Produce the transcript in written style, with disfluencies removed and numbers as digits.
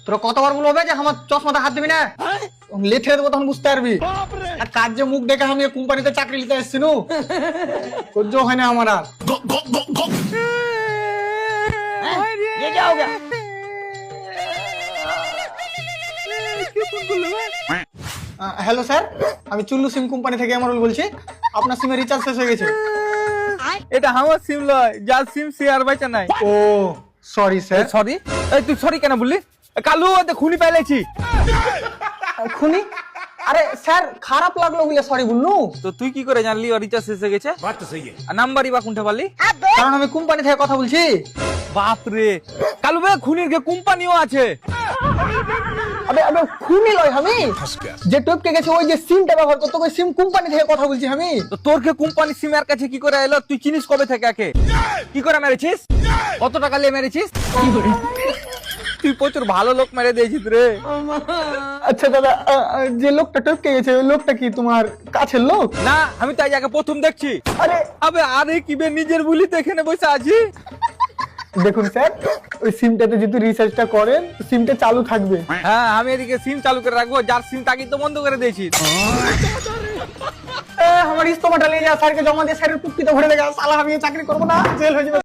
তোর কতবার বলবে যে আমার চশমাটা হাত দিবি না, লেথে দেবো তখন বুঝতে পারবি। আর কার যে মুখ দেখে আমি কোম্পানিতে চাকরি নিতে এসেছি নু, সহ্য হয় না আমার আর। ये क्या हो गया? হ্যালো স্যার, আমি চুল্লু সিম কোম্পানি থেকে এমরুল বলছি। আপনার সিমে রিচার্জ শেষ হয়ে গেছে। এটা আমার সিম লয়, যার সিম শেয়ার বাইচা নাই। ও সরি স্যার। সরি? এই তুই সরি কেন বললি? কালু ওতে খুনি পাইলেছি। খুনি? আরে স্যার খারাপ লাগলো বলে সরি বললু। তো তুই কি করে জানলি ওর রিচার্জ শেষ হয়ে গেছে? बात तो सही है। আর নাম্বারই বা কোনটা পারলি? কারণ আমি কোম্পানি থেকে কথা বলছি। বাপ রে, কালু ভাই খুনির কে কোম্পানিও আছে। আবে আবে খুনি লয় আমি, যে টপকে গেছে ওই যে সিমটা ব্যবহার করতে, ওই সিম কোম্পানি থেকে কথা বলছি আমি। তো তোর কে কোম্পানি সিমের কাছে কি করে এলো? তুই চিনিস কবে থেকে একে? কি করে মেরেছিস? কত টাকা নিয়ে মেরেছিস? তুই প্রচুর ভালো লোক মেরে দিয়েছিস রে। আচ্ছা দাদা, যে লোকটা টপকে গেছে ওই লোকটা কি তোমার কাছের লোক? না, আমি তাই আগে প্রথম দেখছি। আরে আরে কি বে নিজের বুলি দেখে নে বসে আছি। দেখুন স্যার, ওই সিমটাতে যদি রিচার্জটা করেন সিমটা চালু থাকবে। হ্যাঁ, আমি এদিকে সিম চালু করে রাখবো, যার সিম তাকে তো বন্ধ করে দিয়েছি। আমার ইস্তমাটা নিয়ে যা, স্যারকে জমা দিয়ে স্যারের পুটকিতে ভরে দেখা, সালা আমি এই চাকরি করবো না, জেল হয়ে যাবে।